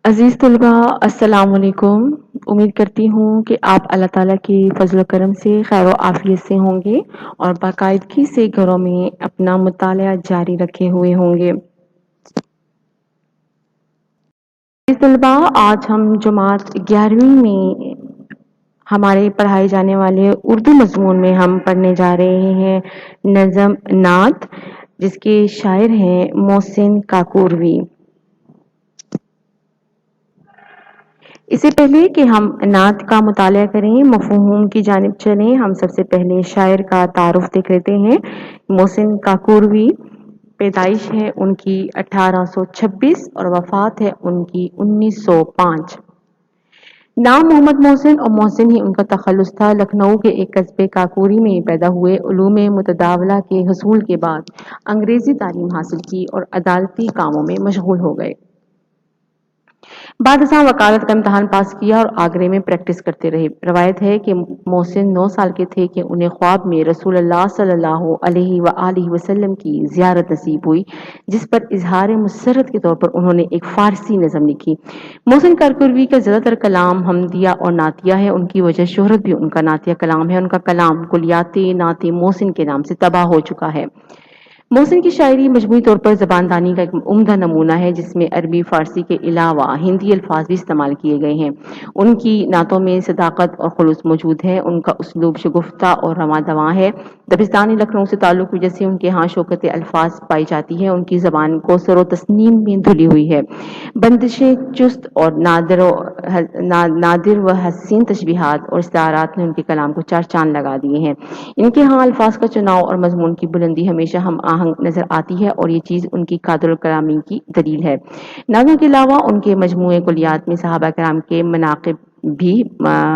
عزیز طلبہ السلام علیکم۔ امید کرتی ہوں کہ آپ اللہ تعالیٰ کی فضل و کرم سے خیر و عافیت سے ہوں گے اور باقاعدگی سے گھروں میں اپنا مطالعہ جاری رکھے ہوئے ہوں گے۔ عزیز طلبہ، آج ہم جماعت 11ویں میں ہمارے پڑھائے جانے والے اردو مضمون میں ہم پڑھنے جا رہے ہیں نظم نعت، جس کے شاعر ہیں محسن کاکوروی۔ اس سے پہلے کہ ہم نعت کا مطالعہ کریں، مفہوم کی جانب چلیں، ہم سب سے پہلے شاعر کا تعارف دیکھ لیتے ہیں۔ محسن کاکوروی، پیدائش ہے ان کی 1826 اور وفات ہے ان کی 1905۔ نام محمد محسن اور محسن ہی ان کا تخلص تھا۔ لکھنؤ کے ایک قصبے کاکوری میں پیدا ہوئے، علوم متداولہ کے حصول کے بعد انگریزی تعلیم حاصل کی اور عدالتی کاموں میں مشغول ہو گئے۔ بعد ازاں وکالت کا امتحان پاس کیا اور آگرے میں پریکٹس کرتے رہے۔ روایت ہے کہ محسن 9 سال کے تھے کہ انہیں خواب میں رسول اللہ صلی اللہ علیہ وآلہ وسلم کی زیارت نصیب ہوئی، جس پر اظہار مسرت کے طور پر انہوں نے ایک فارسی نظم لکھی۔ محسن کاکوروی کا زیادہ تر کلام حمدیہ اور نعتیہ ہے، ان کی وجہ شہرت بھی ان کا نعتیہ کلام ہے۔ ان کا کلام کلیات نعت محسن کے نام سے تباہ ہو چکا ہے۔ محسن کی شاعری مجموعی طور پر زباندانی کا ایک عمدہ نمونہ ہے، جس میں عربی فارسی کے علاوہ ہندی الفاظ بھی استعمال کیے گئے ہیں۔ ان کی نعتوں میں صداقت اور خلوص موجود ہے، ان کا اسلوب شگفتہ اور رواں دواں ہے۔ دبستان لکھنؤ سے تعلق کی وجہ سے ان کے ہاں شوکت الفاظ پائی جاتی ہے، ان کی زبان کوثر و تسنیم میں دھلی ہوئی ہے۔ بندشیں چست اور نادر و حسین تشبیہات اور استعارات نے ان کے کلام کو چار چاند لگا دیے ہیں۔ ان کے ہاں الفاظ کا چناؤ اور مضمون کی بلندی ہمیشہ ہم آہنگ نظر آتی ہے اور یہ چیز ان کی قادر الکلامی کی دلیل ہے۔ نعتوں کے علاوہ ان کے مجموعے کلیات میں صحابہ کرام کے مناقب بھی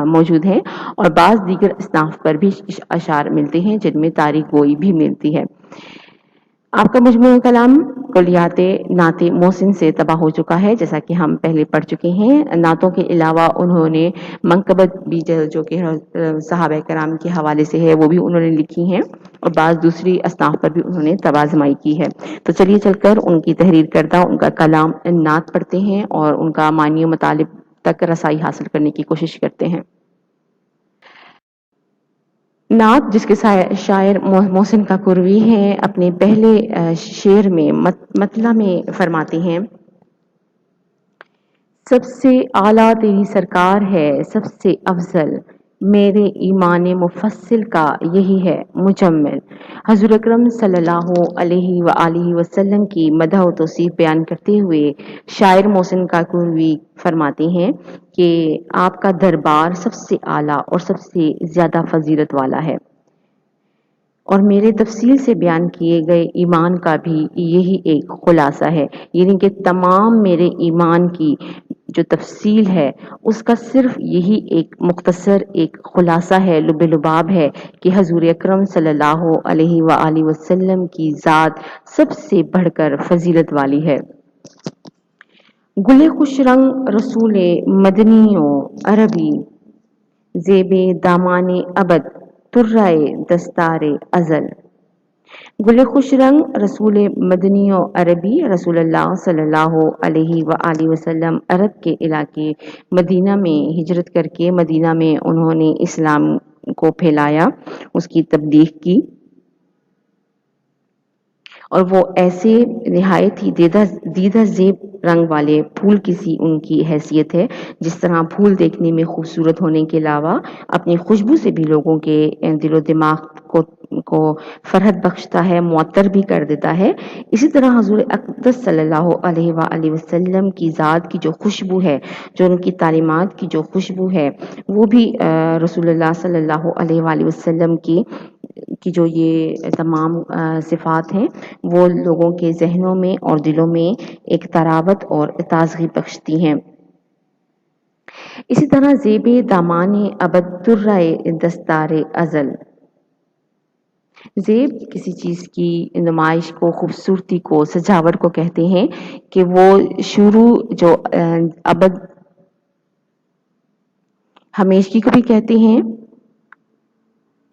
موجود ہیں اور بعض دیگر اصناف پر بھی اشعار ملتے ہیں، جن میں تاریخ گوئی بھی ملتی ہے۔ آپ کا مجموعہ کلام کلیات نعت محسن سے تباہ ہو چکا ہے، جیسا کہ ہم پہلے پڑھ چکے ہیں۔ نعتوں کے علاوہ انہوں نے منقبت بھی جو کہ صحابہ کرام کے حوالے سے ہے، وہ بھی انہوں نے لکھی ہیں اور بعض دوسری اصناف پر بھی انہوں نے توازمائی کی ہے۔ تو چلیے چل کر ان کی تحریر کردہ ان کا کلام نعت پڑھتے ہیں اور ان کا معنی و مطالب تک رسائی حاصل کرنے کی کوشش کرتے ہیں۔ نعت، جس کے شاعر محسن کاکوروی ہیں، اپنے پہلے شعر میں مطلع میں فرماتے ہیں: سب سے اعلیٰ تیری سرکار ہے، سب سے افضل میرے ایمان مفصل کا یہی ہے مجمل۔ حضور اکرم صلی اللہ علیہ وآلہ وسلم کی مدح و توصیف بیان کرتے ہوئے شاعر محسن کاکوروی فرماتے ہیں کہ آپ کا دربار سب سے اعلیٰ اور سب سے زیادہ فضیلت والا ہے، اور میرے تفصیل سے بیان کیے گئے ایمان کا بھی یہی ایک خلاصہ ہے، یعنی کہ تمام میرے ایمان کی جو تفصیل ہے اس کا صرف یہی ایک مختصر ایک خلاصہ ہے، لب لباب ہے کہ حضور اکرم صلی اللہ علیہ وآلہ وسلم کی ذات سب سے بڑھ کر فضیلت والی ہے۔ گل خوش رنگ رسول مدنی و عربی، زیب دامان ابد طرۂ دستار ازل۔ گل خوش رنگ رسول مدنی و عربی، رسول اللہ صلی اللہ علیہ وآلہ وسلم عرب کے علاقے مدینہ میں ہجرت کر کے مدینہ میں انہوں نے اسلام کو پھیلایا، اس کی تبلیغ کی، اور وہ ایسے نہایت ہی دیدہ زیب رنگ والے پھول کی سی ان کی حیثیت ہے، جس طرح پھول دیکھنے میں خوبصورت ہونے کے علاوہ اپنی خوشبو سے بھی لوگوں کے دل و دماغ کو فرحت بخشتا ہے، معطر بھی کر دیتا ہے، اسی طرح حضور اقدس صلی اللہ علیہ وآلہ وسلم کی ذات کی جو خوشبو ہے، جو ان کی تعلیمات کی جو خوشبو ہے، وہ بھی رسول اللہ صلی اللہ علیہ وآلہ وسلم کی جو یہ تمام صفات ہیں وہ لوگوں کے ذہنوں میں اور دلوں میں ایک تراوت اور تازگی بخشتی ہیں۔ اسی طرح زیب دامان ابد طرۂ دستار ازل، زیب کسی چیز کی نمائش کو، خوبصورتی کو، سجاوٹ کو کہتے ہیں کہ وہ شروع جو ابد ہمیشگی کو بھی کہتے ہیں،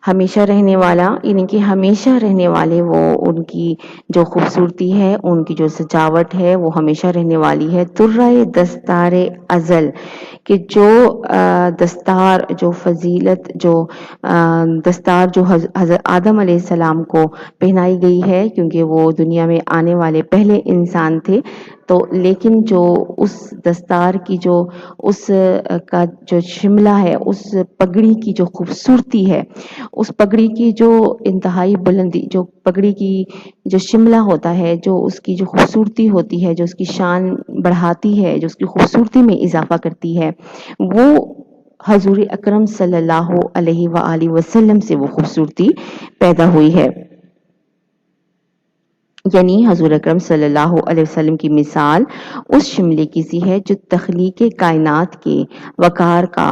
ہمیشہ رہنے والا، یعنی کہ ہمیشہ رہنے والے، وہ ان کی جو خوبصورتی ہے، ان کی جو سجاوٹ ہے وہ ہمیشہ رہنے والی ہے۔ درۂ دستار ازل، کہ جو دستار، جو فضیلت، جو دستار جو حضرت آدم علیہ السلام کو پہنائی گئی ہے، کیونکہ وہ دنیا میں آنے والے پہلے انسان تھے، تو لیکن جو اس دستار کی جو اس کا جو شملہ ہے، اس پگڑی کی جو خوبصورتی ہے، اس پگڑی کی جو انتہائی بلندی، جو پگڑی کی جو شملہ ہوتا ہے، جو اس کی جو خوبصورتی ہوتی ہے، جو اس کی شان بڑھاتی ہے، جو اس کی خوبصورتی میں اضافہ کرتی ہے، وہ حضور اکرم صلی اللہ علیہ وآلہ وسلم سے وہ خوبصورتی پیدا ہوئی ہے۔ یعنی حضور اکرم صلی اللہ علیہ وسلم کی مثال اس شملے کی سی ہے جو تخلیق کائنات کے وقار کا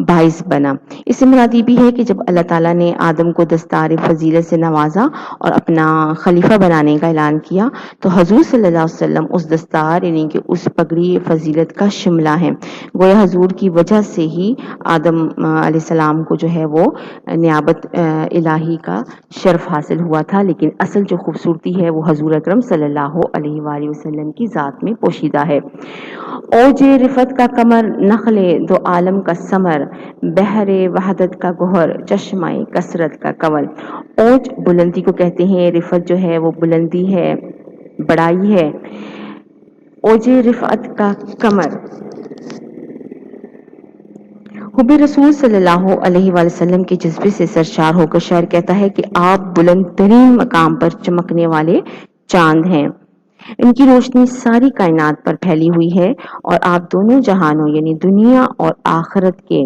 باعث بنا۔ اس سے مراد یہ بھی ہے کہ جب اللہ تعالیٰ نے آدم کو دستار فضیلت سے نوازا اور اپنا خلیفہ بنانے کا اعلان کیا، تو حضور صلی اللہ علیہ وسلم اس دستار، یعنی کہ اس پگڑی فضیلت کا شملہ ہے۔ گویا حضور کی وجہ سے ہی آدم علیہ السلام کو جو ہے وہ نیابت الہی کا شرف حاصل ہوا تھا، لیکن اصل جو خوبصورتی ہے وہ حضور اکرم صلی اللہ علیہ وآلہ وسلم کی ذات میں پوشیدہ ہے۔ اوج رفعت کا کمر، نخل دو عالم کا ثمر، بحر وحدت کا گوہر، چشمہ کثرت کا کنول۔ اوج بلندی کو کہتے ہیں، رفعت جو ہے وہ بلندی ہے، بڑائی ہے۔ اوج رفعت کا کمر، حب رسول صلی اللہ علیہ وآلہ وسلم کے جذبے سے سرشار ہو کر شاعر کہتا ہے کہ آپ بلند ترین مقام پر چمکنے والے چاند ہیں، ان کی روشنی ساری کائنات پر پھیلی ہوئی ہے، اور آپ دونوں جہانوں یعنی دنیا اور آخرت کے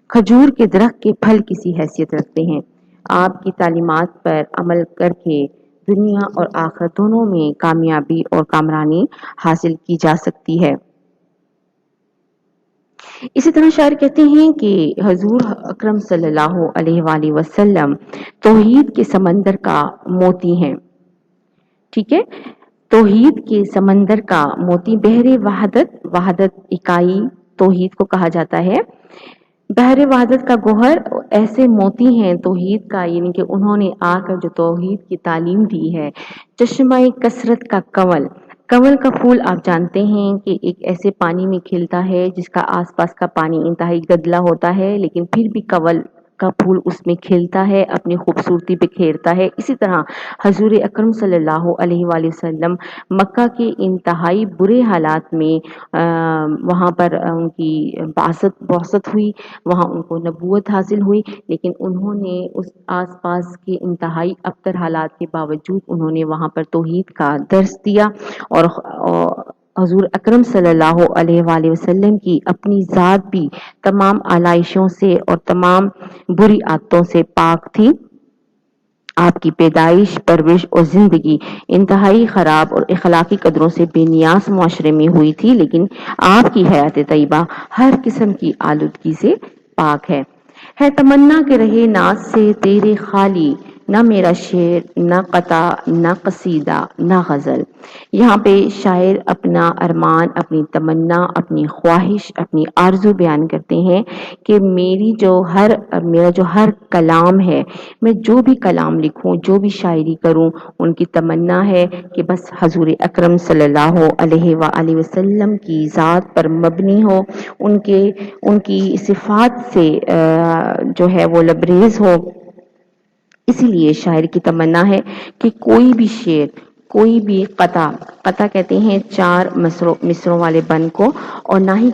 کھجور کے درخت کے پھل کی سی حیثیت رکھتے ہیں۔ آپ کی تعلیمات پر عمل کر کے دنیا اور آخرت دونوں میں کامیابی اور کامرانی حاصل کی جا سکتی ہے۔ اسی طرح شاعر کہتے ہیں کہ حضور اکرم صلی اللہ علیہ وآلہ وسلم توحید کے سمندر کا موتی ہیں۔ ٹھیک ہے، توحید کے سمندر کا موتی، بحر وحدت، وحدت اکائی توحید کو کہا جاتا ہے، بحر وحدت کا گوہر، ایسے موتی ہیں توحید کا، یعنی کہ انہوں نے آ کر جو توحید کی تعلیم دی ہے۔ چشمہ کثرت کا کنول، کنول کا پھول آپ جانتے ہیں کہ ایک ایسے پانی میں کھلتا ہے جس کا آس پاس کا پانی انتہائی گدلا ہوتا ہے، لیکن پھر بھی کنول کا پھول اس میں کھلتا ہے، اپنی خوبصورتی بکھیرتا ہے۔ اسی طرح حضور اکرم صلی اللہ علیہ وآلہ وسلم مکہ کے انتہائی برے حالات میں وہاں پر ان کی بعثت ہوئی، وہاں ان کو نبوت حاصل ہوئی، لیکن انہوں نے اس آس پاس کے انتہائی ابتر حالات کے باوجود انہوں نے وہاں پر توحید کا درس دیا، اور حضور اکرم صلی اللہ علیہ وآلہ وسلم کی اپنی ذات بھی تمام آلائشوں سے اور تمام بری عادتوں سے پاک تھی۔ آپ کی پیدائش، پرورش اور زندگی انتہائی خراب اور اخلاقی قدروں سے بے نیاز معاشرے میں ہوئی تھی، لیکن آپ کی حیات طیبہ ہر قسم کی آلودگی سے پاک ہے۔ تمنا کہ رہے ناز سے تیرے خالی، نہ میرا شعر، نہ قطع، نہ قصیدہ، نہ غزل۔ یہاں پہ شاعر اپنا ارمان، اپنی تمنا، اپنی خواہش، اپنی آرزو بیان کرتے ہیں کہ میرا جو ہر کلام ہے، میں جو بھی کلام لکھوں، جو بھی شاعری کروں، ان کی تمنا ہے کہ بس حضور اکرم صلی اللہ علیہ وآلہ وسلم کی ذات پر مبنی ہو، ان کی صفات سے جو ہے وہ لبریز ہو۔ اسی لیے شاعر کی تمنا ہے کہ کوئی بھی شعر، کوئی بھی قطع کہتے ہیں 4 مصروں والے بند کو، اور نہ ہی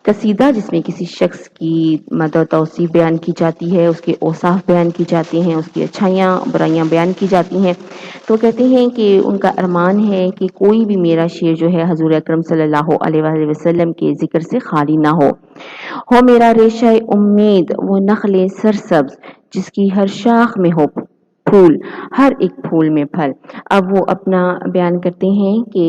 قصیدہ جس میں کسی شخص کی مدح توصیف بیان کی جاتی ہے، اس کے اوصاف بیان کی جاتی ہیں، اس کی اچھائیاں برائیاں بیان کی جاتی ہیں۔ تو کہتے ہیں کہ ان کا ارمان ہے کہ کوئی بھی میرا شعر جو ہے حضور اکرم صلی اللہ علیہ وآلہ وسلم کے ذکر سے خالی نہ ہو میرا ریشہ امید، وہ نخل سرسبز جس کی ہر شاخ میں ہو پھول، ہر ایک پھول میں پھل۔ اب وہ اپنا بیان کرتے ہیں کہ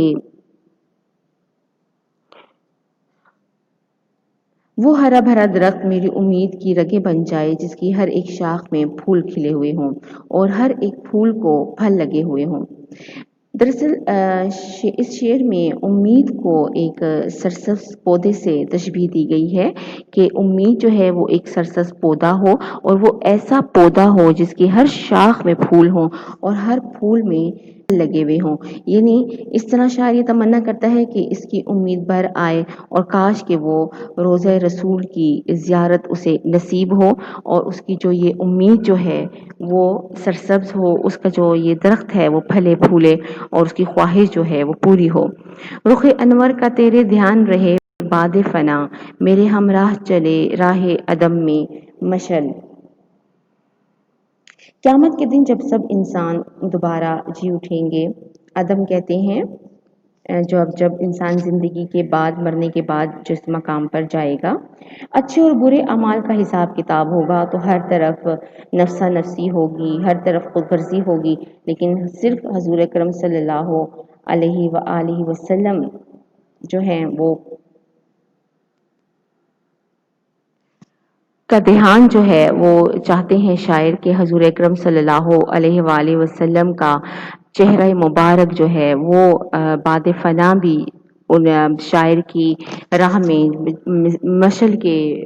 وہ ہرا بھرا درخت میری امید کی رگیں بن جائے، جس کی ہر ایک شاخ میں پھول کھلے ہوئے ہوں اور ہر ایک پھول کو پھل لگے ہوئے ہوں۔ دراصل اس شعر میں امید کو ایک سرسبز پودے سے تشبیہ دی گئی ہے کہ امید جو ہے وہ ایک سرسبز پودا ہو اور وہ ایسا پودا ہو جس کی ہر شاخ میں پھول ہوں اور ہر پھول میں لگے ہوئے ہوں. یعنی اس طرح شاعر یہ تمنا کرتا ہے کہ اس کی امید بھر آئے اور کاش کہ وہ روضہ رسول کی زیارت اسے نصیب ہو اور اس کی جو یہ امید جو ہے وہ سرسبز ہو، اس کا جو یہ درخت ہے وہ پھلے پھولے اور اس کی خواہش جو ہے وہ پوری ہو. رخ انور کا تیرے دھیان رہے باد فنا، میرے ہمراہ چلے راہ عدم میں مشل. قیامت کے دن جب سب انسان دوبارہ جی اٹھیں گے، عدم کہتے ہیں جب انسان زندگی کے بعد مرنے کے بعد جس مقام پر جائے گا، اچھے اور برے اعمال کا حساب کتاب ہوگا تو ہر طرف نفسا نفسی ہوگی، ہر طرف خود غرضی ہوگی، لیکن صرف حضور اکرم صلی اللہ علیہ وآلہ وسلم جو ہیں وہ کا دھیان جو ہے وہ چاہتے ہیں شاعر کہ حضور اکرم صلی اللہ علیہ وآلہ وسلم کا چہرہ مبارک جو ہے وہ بعد فنا بھی ان شاعر کی راہ میں مشل کے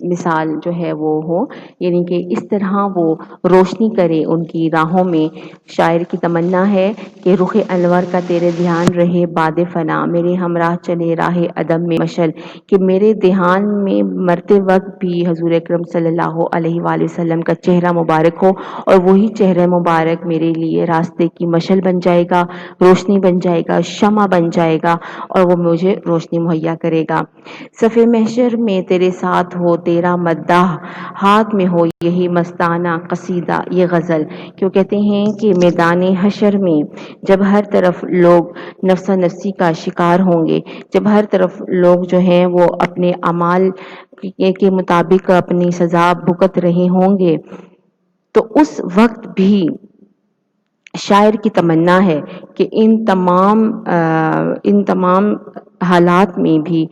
مثال جو ہے وہ ہو، یعنی کہ اس طرح وہ روشنی کرے ان کی راہوں میں. شاعر کی تمنا ہے کہ رخ انور کا تیرے دھیان رہے باد فنا، میرے ہمراہ چلے راہ عدم میں مشل، کہ میرے دھیان میں مرتے وقت بھی حضور اکرم صلی اللہ علیہ وآلہ وسلم کا چہرہ مبارک ہو اور وہی چہرہ مبارک میرے لیے راستے کی مشل بن جائے گا، روشنی بن جائے گا، شمع بن جائے گا اور وہ مجھے روشنی مہیا کرے گا. صف محشر میں تیرے ساتھ ہو تیرا مداح، ہاتھ میں ہو یہی مستانہ قصیدہ یہ غزل. کیوں کہتے ہیں کہ میدان حشر میں جب ہر طرف لوگ نفسا نفسی کا شکار ہوں گے، جب ہر طرف لوگ جو ہیں وہ اپنے اعمال کے مطابق اپنی سزا بھگت رہے ہوں گے، تو اس وقت بھی شاعر کی تمنا ہے کہ ان تمام حالات میں بھی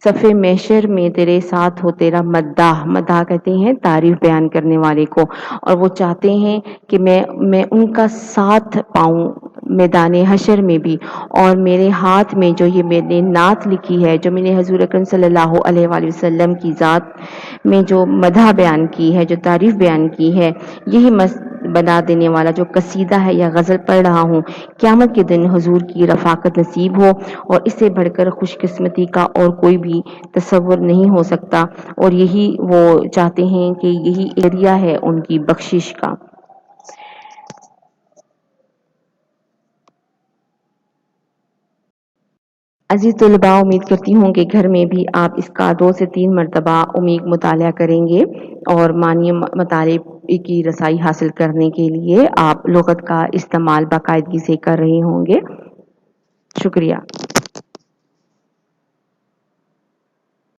صف محشر میں تیرے ساتھ ہو تیرا مداح. مداح کہتے ہیں تعریف بیان کرنے والے کو، اور وہ چاہتے ہیں کہ میں ان کا ساتھ پاؤں میدان حشر میں بھی، اور میرے ہاتھ میں جو یہ میں نے نعت لکھی ہے، جو میں نے حضور اکرم صلی اللہ علیہ وآلہ وسلم کی ذات میں جو مدح بیان کی ہے، جو تعریف بیان کی ہے، یہی بنا دینے والا جو قصیدہ ہے یا غزل پڑھ رہا ہوں، قیامت کے دن حضور کی رفاقت نصیب ہو، اور اس سے بڑھ کر خوش قسمتی کا اور کوئی بھی تصور نہیں ہو سکتا. اور یہی وہ چاہتے ہیں کہ یہی ایریا ہے ان کی بخشش کا. عزیز طلباء، امید کرتی ہوں کہ گھر میں بھی آپ اس کا 2 سے 3 مرتبہ عمیق مطالعہ کریں گے اور معنی مطالب کی رسائی حاصل کرنے کے لیے آپ لغت کا استعمال باقاعدگی سے کر رہے ہوں گے. شکریہ.